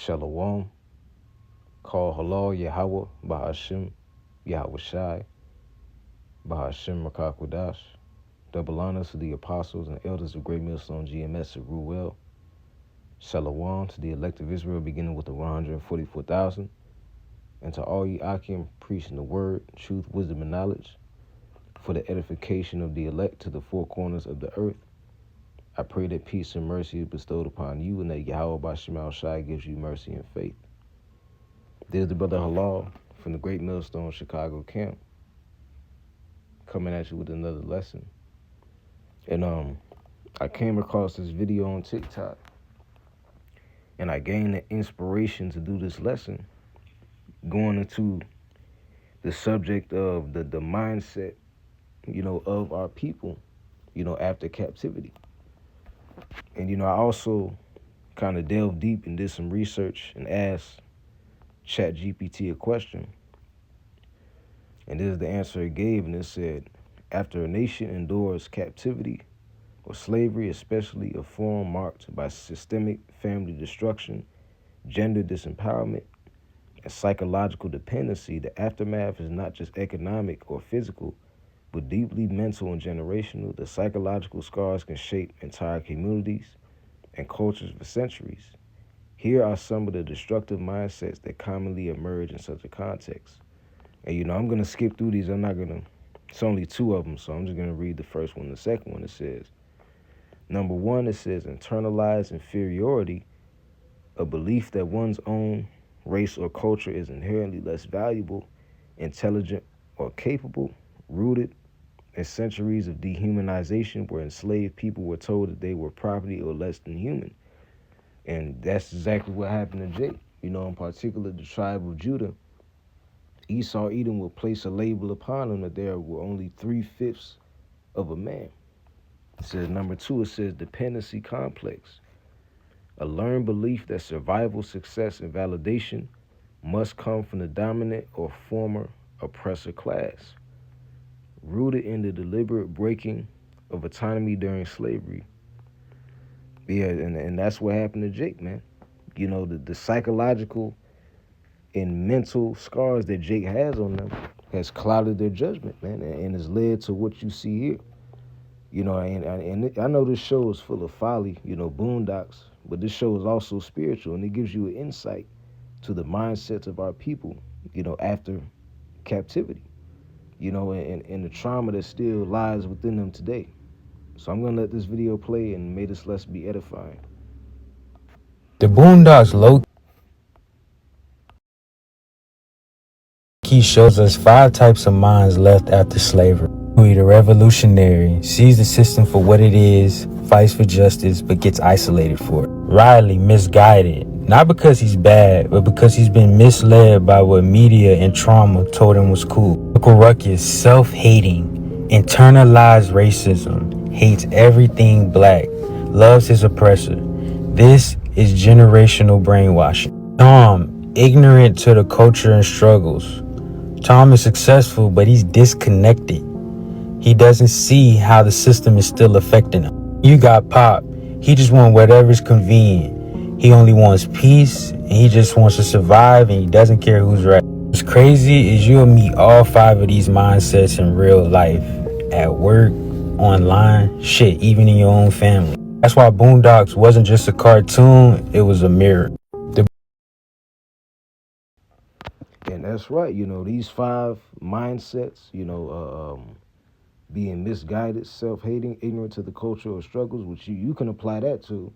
Shalom, call halal Yahweh, Bahashim, Yahweh Shai, Bahashim Rakakwadash. Double honors to the apostles and elders of Great Millstone GMS at Ruel. Shalom to the elect of Israel, beginning with the 144,000. And to all ye Akim preaching the word, truth, wisdom, and knowledge, for the edification of the elect to the four corners of the earth. I pray that peace and mercy is bestowed upon you, and that Yahweh Bashem Shai gives you mercy and faith. There's the brother Halal from the Great Millstone Chicago camp, coming at you with another lesson. And I came across this video on TikTok, and I gained the inspiration to do this lesson, going into the subject of the mindset, of our people, after captivity. And, I also kind of delved deep and did some research and asked ChatGPT a question. And this is the answer it gave, and it said, after a nation endures captivity or slavery, especially a form marked by systemic family destruction, gender disempowerment, and psychological dependency, the aftermath is not just economic or physical, but deeply mental and generational. The psychological scars can shape entire communities and cultures for centuries. Here are some of the destructive mindsets that commonly emerge in such a context. And, I'm going to skip through these. It's only two of them, so I'm just going to read the first one. The second one, it says, number one, it says internalized inferiority, a belief that one's own race or culture is inherently less valuable, intelligent, or capable, rooted in centuries of dehumanization where enslaved people were told that they were property or less than human. And that's exactly what happened to Jake. In particular, the tribe of Judah. Esau, Edom will place a label upon them that there were only 3/5 of a man. It says, number two, it says dependency complex, a learned belief that survival, success, and validation must come from the dominant or former oppressor class, rooted in the deliberate breaking of autonomy during slavery. Yeah, and that's what happened to Jake, man. The psychological and mental scars that Jake has on them has clouded their judgment, man, and has led to what you see here. And I know this show is full of folly, boondocks, but this show is also spiritual, and it gives you an insight to the mindsets of our people, after captivity, and the trauma that still lies within them today. So I'm going to let this video play, and may this lesson be edifying. The Boondocks low-key shows us 5 types of minds left after slavery. Louis, the revolutionary, sees the system for what it is, fights for justice, but gets isolated for it. Riley, misguided, not because he's bad, but because he's been misled by what media and trauma told him was cool. Uncle Ruckus, self-hating, internalized racism, hates everything black, loves his oppressor. This is generational brainwashing. Tom, ignorant to the culture and struggles. Tom is successful, but he's disconnected. He doesn't see how the system is still affecting him. You got Pop. He just wants whatever's convenient. He only wants peace, and he just wants to survive, and he doesn't care who's right. What's crazy is you'll meet all 5 of these mindsets in real life, at work, online, shit, even in your own family. That's why Boondocks wasn't just a cartoon, it was a mirror. And that's right, these 5 mindsets, being misguided, self-hating, ignorant to the cultural struggles, which you can apply that to,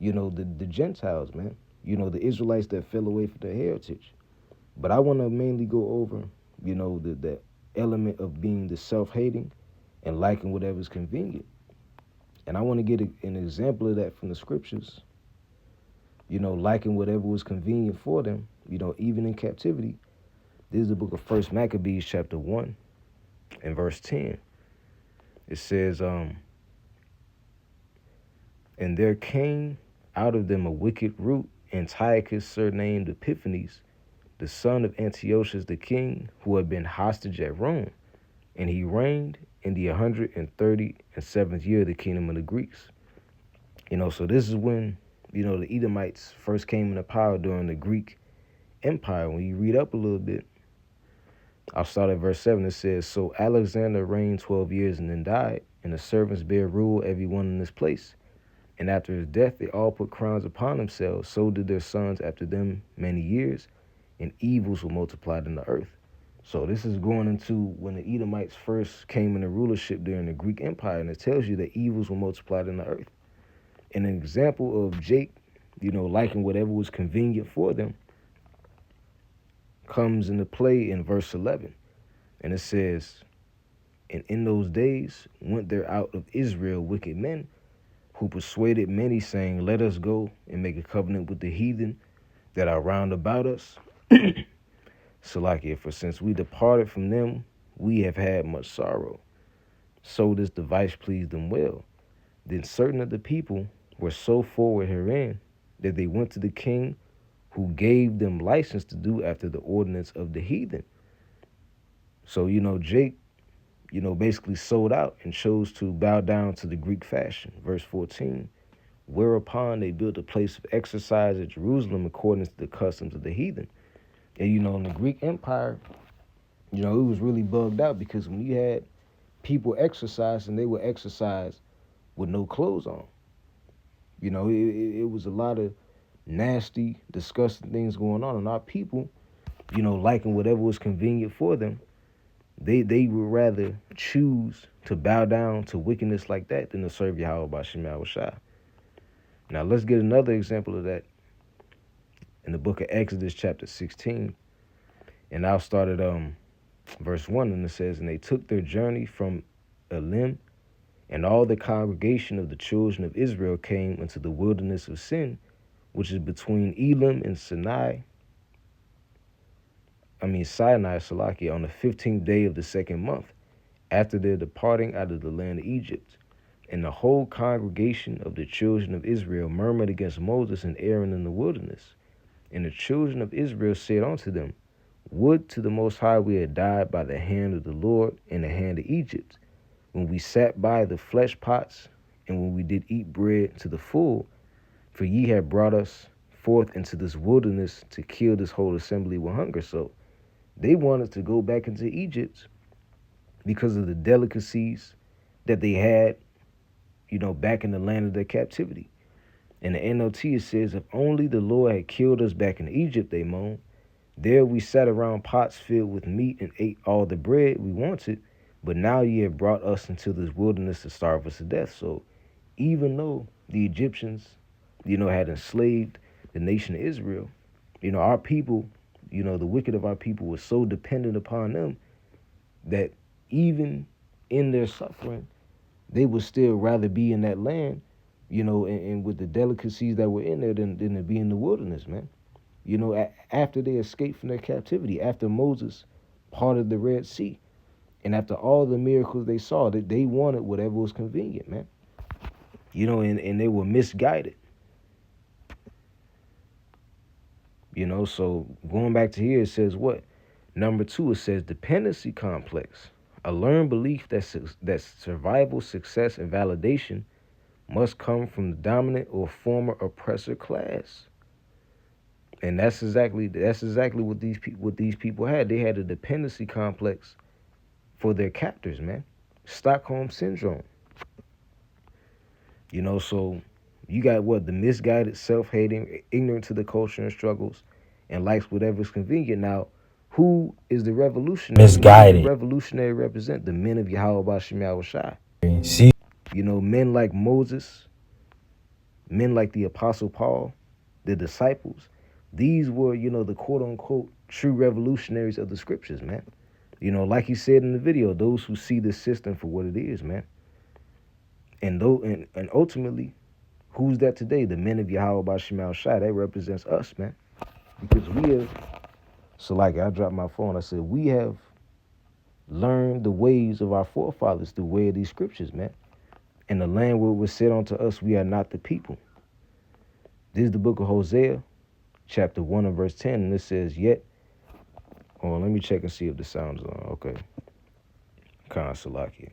the Gentiles, man, the Israelites that fell away from their heritage. But I want to mainly go over, the element of being the self-hating and liking whatever's convenient. And I want to get an example of that from the scriptures, liking whatever was convenient for them, even in captivity. This is the book of 1 Maccabees, chapter 1, and verse 10. It says, and there came out of them a wicked root, Antiochus, surnamed Epiphanes, the son of Antiochus the king, who had been hostage at Rome, and he reigned in the 137th year of the kingdom of the Greeks. So this is when, the Edomites first came into power during the Greek Empire. When you read up a little bit, I'll start at verse 7. It says, "So Alexander reigned 12 years and then died, and the servants bare rule every one in his place. And after his death, they all put crowns upon themselves. So did their sons after them many years, and evils were multiplied in the earth." So this is going into when the Edomites first came into rulership during the Greek Empire, and it tells you that evils were multiplied in the earth. And an example of Jake, liking whatever was convenient for them, comes into play in verse 11. And it says, "And in those days went there out of Israel wicked men, who persuaded many, saying, Let us go and make a covenant with the heathen that are round about us. Salakia, for since we departed from them, we have had much sorrow. So this device pleased them well. Then certain of the people were so forward herein that they went to the king, who gave them license to do after the ordinance of the heathen." So, Jake, basically sold out and chose to bow down to the Greek fashion. Verse 14, "Whereupon they built a place of exercise at Jerusalem according to the customs of the heathen." And, in the Greek Empire, it was really bugged out, because when you had people exercising, they would exercise with no clothes on. It was a lot of nasty, disgusting things going on. And our people, liking whatever was convenient for them, they would rather choose to bow down to wickedness like that than to serve Yahweh by Shema Shai. Now let's get another example of that in the book of Exodus chapter 16. And I'll start at verse 1, and it says, "And they took their journey from Elim, and all the congregation of the children of Israel came into the wilderness of Sin, which is between Elim and Sinai, Salakia, on the 15th day of the second month, after their departing out of the land of Egypt. And the whole congregation of the children of Israel murmured against Moses and Aaron in the wilderness. And the children of Israel said unto them, Would to the Most High we had died by the hand of the Lord and the hand of Egypt, when we sat by the flesh pots, and when we did eat bread to the full, for ye have brought us forth into this wilderness to kill this whole assembly with hunger." So they wanted to go back into Egypt because of the delicacies that they had, back in the land of their captivity. In the NLT, it says, "If only the Lord had killed us back in Egypt," they moaned. "There we sat around pots filled with meat and ate all the bread we wanted, but now ye have brought us into this wilderness to starve us to death." So even though the Egyptians, had enslaved the nation of Israel, our people, the wicked of our people were so dependent upon them that even in their suffering, they would still rather be in that land, and with the delicacies that were in there than to be in the wilderness, man. After they escaped from their captivity, after Moses parted the Red Sea, and after all the miracles they saw, that they wanted whatever was convenient, man. And they were misguided. So going back to here, it says what? Number 2, it says dependency complex. A learned belief that survival, success, and validation must come from the dominant or former oppressor class. And that's exactly what these people had. They had a dependency complex for their captors, man. Stockholm syndrome. So you got what? The misguided, self-hating, ignorant to the culture and struggles, and likes whatever's convenient. Now, who is the revolutionary? Misguided. Who does the revolutionary represent? The men of Yahweh Bashim Yahushai. See, Men like Moses, men like the Apostle Paul, the disciples. These were, the quote-unquote true revolutionaries of the scriptures, man. Like he said in the video, those who see the system for what it is, man. And ultimately, who's that today? The men of Yahweh Bashim Yahushai. That represents us, man. Because we have, so like I dropped my phone, I said, we have learned the ways of our forefathers, the way of these scriptures, man. And the land where it was said unto us, we are not the people. This is the book of Hosea, chapter 1 and verse 10, and it says, yet, let me check and see if the sound is on. Okay. Salakia.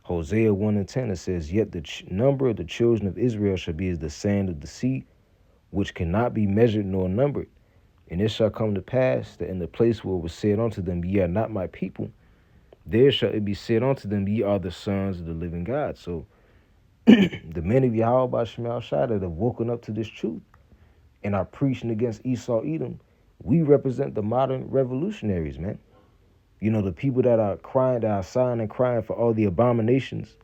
Hosea 1 and 10, it says, yet the number of the children of Israel shall be as the sand of the sea, which cannot be measured nor numbered. And it shall come to pass that in the place where it was said unto them, Ye are not my people, there shall it be said unto them, Ye are the sons of the living God. So the men of Yahweh by Shemal Shai that have woken up to this truth and are preaching against Esau Edom, we represent the modern revolutionaries, man. You know, the people that are crying, that are sighing and crying for all the abominations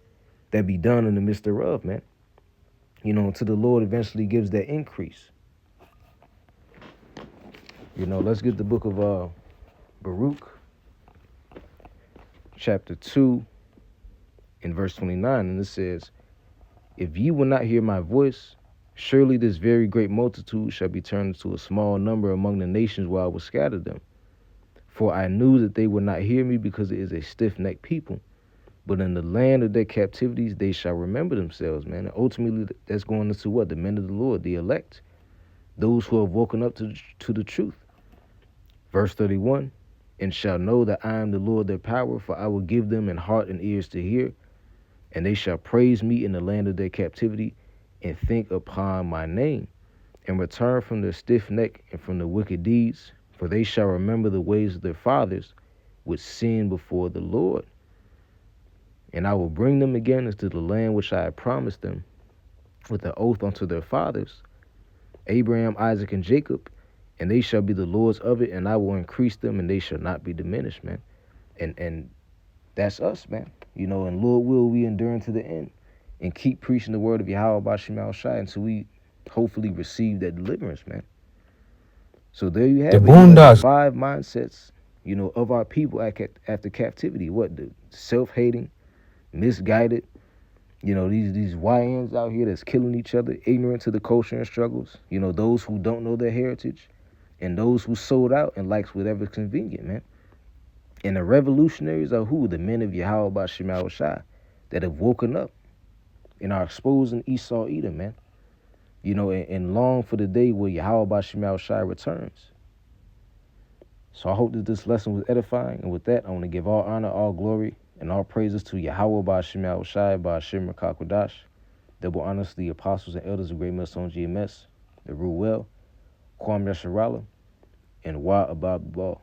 that be done in the midst thereof, man. You know, until the Lord eventually gives that increase. You know, let's get the book of Baruch, chapter 2, in verse 29, and it says, If ye will not hear my voice, surely this very great multitude shall be turned into a small number among the nations where I will scatter them. For I knew that they would not hear me, because it is a stiff-necked people. But in the land of their captivities, they shall remember themselves, man. And ultimately, that's going into what? The men of the Lord, the elect, those who have woken up to the truth. Verse 31, and shall know that I am the Lord their power, for I will give them an heart and ears to hear, and they shall praise me in the land of their captivity, and think upon my name, and return from their stiff neck and from the wicked deeds, for they shall remember the ways of their fathers, which sinned before the Lord. And I will bring them again into the land which I have promised them with an oath unto their fathers, Abraham, Isaac, and Jacob, and they shall be the lords of it, and I will increase them, and they shall not be diminished, man. And that's us, man. You know, and Lord will we endure unto the end and keep preaching the word of Yahweh by Shemal Shai until we hopefully receive that deliverance, man. So there you have The it. You know, the Boondocks. 5 mindsets, you know, of our people after captivity. What? The self-hating, misguided, you know, these YNs out here that's killing each other, ignorant to the culture and struggles. You know, those who don't know their heritage, and those who sold out and likes whatever's convenient, man. And the revolutionaries are who? The men of Yahweh by Shemal Shai that have woken up and are exposing Esau Edom, man. You know, and long for the day where Yahweh by Shemal Shai returns. So I hope that this lesson was edifying. And with that, I want to give all honor, all glory, and all praises to Yahweh by Shemal Shai by Hashem Rakakwadash. Double honors to the apostles and elders of Great Millstone GMS, the Ruel, Kwam Yasharala, and Wa Abab Ball.